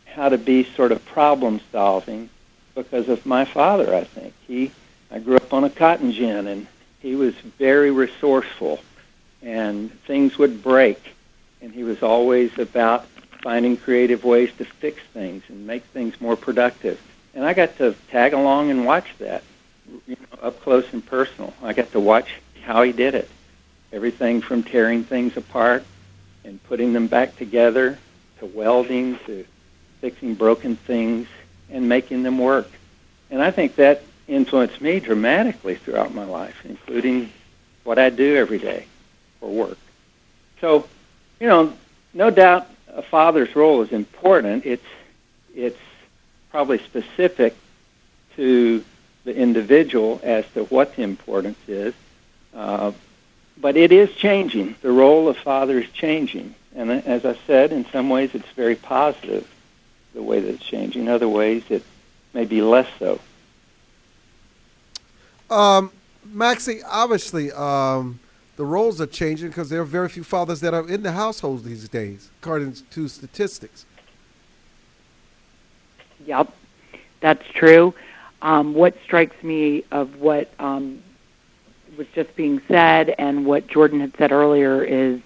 how to be sort of problem-solving because of my father, I think. I grew up on a cotton gin, and he was very resourceful, and things would break, and he was always about finding creative ways to fix things and make things more productive. And I got to tag along and watch that, up close and personal. I got to watch how he did it. Everything from tearing things apart and putting them back together, to welding, to fixing broken things and making them work. And I think that influenced me dramatically throughout my life, including what I do every day for work. So, no doubt a father's role is important. It's probably specific to the individual as to what the importance is. But it is changing. The role of father is changing. And as I said, in some ways it's very positive, the way that it's changing. In other ways, it may be less so. Maxey, obviously, the roles are changing because there are very few fathers that are in the household these days, according to statistics. Yep, that's true. What strikes me of what was just being said and what Jordan had said earlier is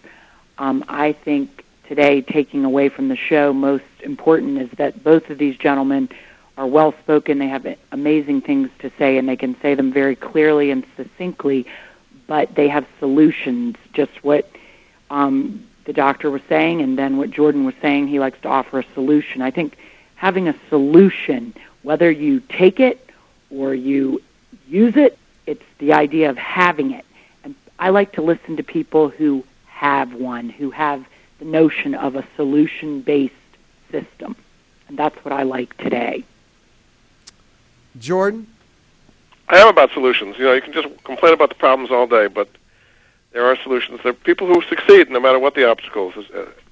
I think today, taking away from the show, most important is that both of these gentlemen are well-spoken. They have amazing things to say, and they can say them very clearly and succinctly, but they have solutions, just what the doctor was saying and then what Jordan was saying. He likes to offer a solution. I think having a solution, whether you take it or you use it, it's the idea of having it. And I like to listen to people who have one, who have the notion of a solution-based system. And that's what I like today. Jordan? I am about solutions. You can just complain about the problems all day, but there are solutions. There are people who succeed no matter what the obstacles,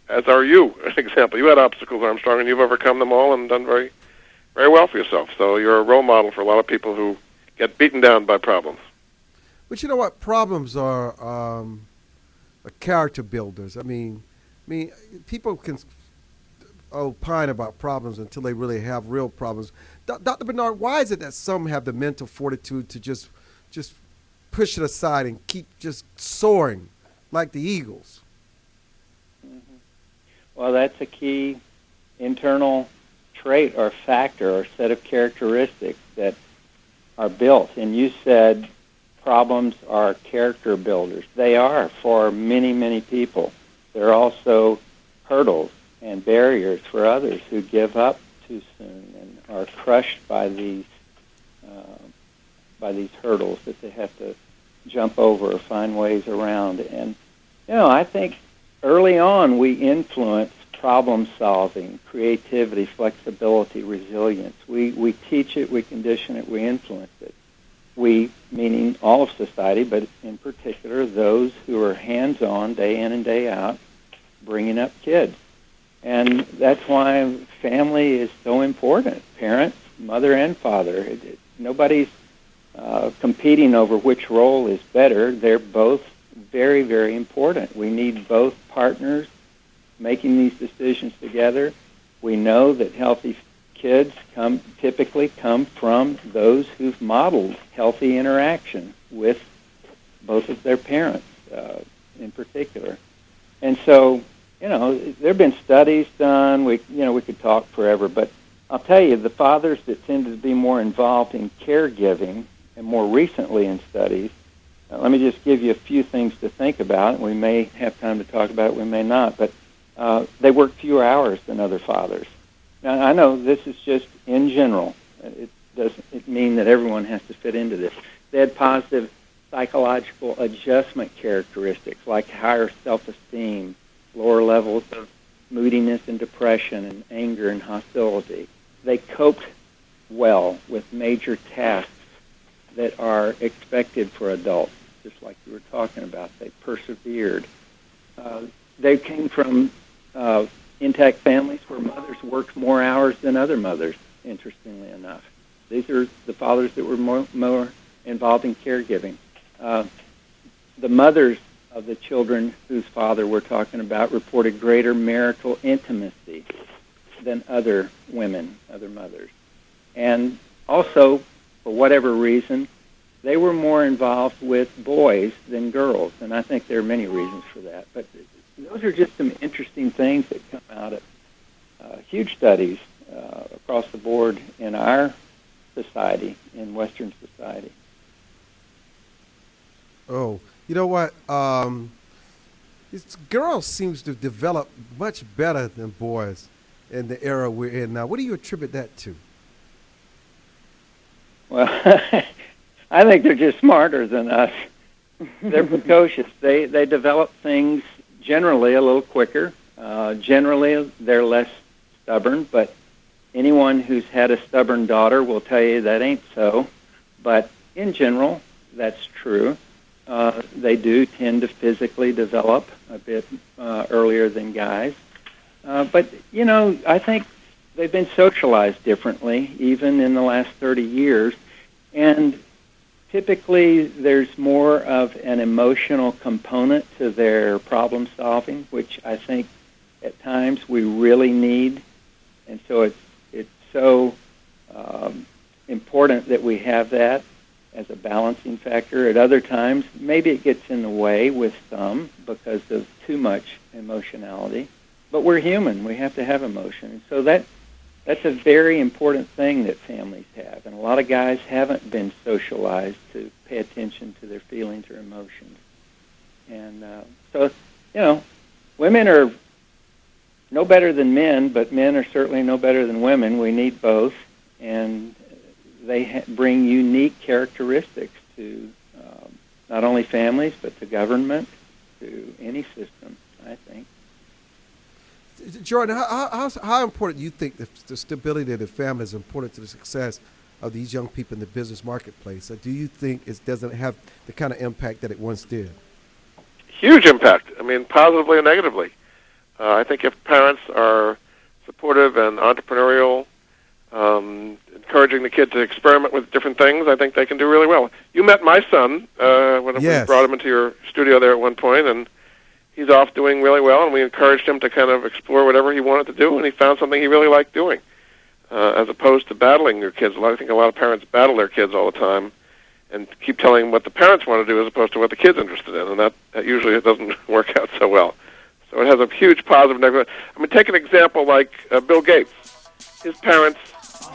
as are you, an example. You had obstacles, Armstrong, and you've overcome them all and done very, very well for yourself. So you're a role model for a lot of people who get beaten down by problems. But you know what? Problems are character builders. I mean, people can opine about problems until they really have real problems. Dr. Barnard, why is it that some have the mental fortitude to just push it aside and keep just soaring like the eagles? Mm-hmm. Well, that's a key internal trait or factor or set of characteristics that are built. And you said problems are character builders. They are for many, many people. They're also hurdles and barriers for others who give up too soon and are crushed by these hurdles that they have to jump over or find ways around. And I think early on we influence problem solving, creativity, flexibility, resilience. We teach it, we condition it, we influence it. We, meaning all of society, but in particular those who are hands-on day in and day out bringing up kids. And that's why family is so important. Parents, mother and father. Nobody's competing over which role is better. They're both very, very important. We need both partners making these decisions together. We know that healthy kids typically come from those who've modeled healthy interaction with both of their parents in particular. And so, there have been studies done. We could talk forever, but I'll tell you, the fathers that tended to be more involved in caregiving, and more recently in studies, let me just give you a few things to think about. We may have time to talk about it, we may not, but they work fewer hours than other fathers. Now, I know this is just in general. It doesn't mean that everyone has to fit into this. They had positive psychological adjustment characteristics like higher self-esteem, lower levels of moodiness and depression and anger and hostility. They coped well with major tasks that are expected for adults, just like you were talking about. They persevered. They came from intact families where mothers worked more hours than other mothers, interestingly enough. These are the fathers that were more involved in caregiving. The mothers of the children whose father we're talking about reported greater marital intimacy than other women, other mothers. And also, for whatever reason, they were more involved with boys than girls, and I think there are many reasons for that. But those are just some interesting things that come out of huge studies across the board in our society, in Western society. Oh, you know what? Girls seems to develop much better than boys in the era we're in now. What do you attribute that to? Well, I think they're just smarter than us. They're precocious. They develop things generally a little quicker. Generally, they're less stubborn, but anyone who's had a stubborn daughter will tell you that ain't so. But in general, that's true. They do tend to physically develop a bit earlier than guys. But, you know, I think they've been socialized differently, even in the last 30 years. And typically there's more of an emotional component to their problem solving, which I think at times we really need. And so it's so important that we have that as a balancing factor. At other times, maybe it gets in the way with some because of too much emotionality. But we're human. We have to have emotion. And so that's a very important thing that families have. And a lot of guys haven't been socialized to pay attention to their feelings or emotions. And so, you know, women are no better than men, but men are certainly no better than women. We need both. And they bring unique characteristics to not only families, but to government, to any system, I think. Jordan, how important do you think the stability of the family is important to the success of these young people in the business marketplace? Or do you think it doesn't have the kind of impact that it once did? Huge impact. I mean, positively and negatively. I think if parents are supportive and entrepreneurial, encouraging the kid to experiment with different things, I think they can do really well. You met my son when we brought him into your studio there at one point, and he's off doing really well, and we encouraged him to kind of explore whatever he wanted to do, and he found something he really liked doing, as opposed to battling your kids. I think a lot of parents battle their kids all the time and keep telling them what the parents want to do as opposed to what the kid's interested in, and that usually it doesn't work out so well. So it has a huge positive negative. I mean, take an example like Bill Gates. His parents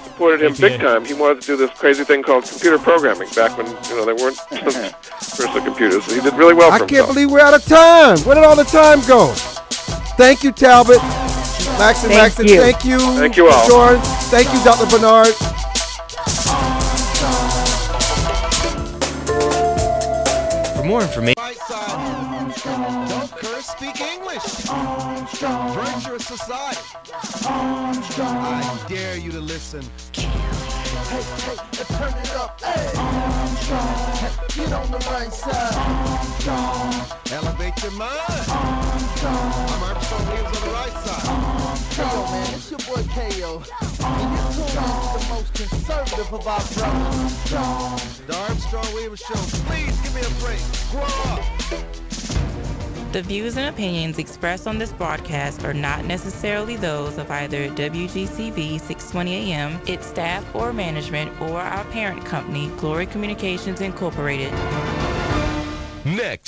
supported him big time. He wanted to do this crazy thing called computer programming back when, you know, there weren't personal computers. So he did really well for himself. I can't believe we're out of time. Where did all the time go? Thank you, Talbot. Maxey, thank you. Thank you all. Jordan. Thank you, Dr. Barnard. For more information... Don't curse, speak English. Virtuous society. I dare you to listen. Hey, turn it up. Hey. Get on the right side. Elevate your mind. I'm Armstrong Williams on the right side. Yo, man, it's your boy K.O. And you're tuned into the most conservative of our brothers. The Armstrong Williams Show. Please give me a break. Grow up. The views and opinions expressed on this broadcast are not necessarily those of either WGCV 620 AM, its staff or management, or our parent company, Glory Communications Incorporated. Next.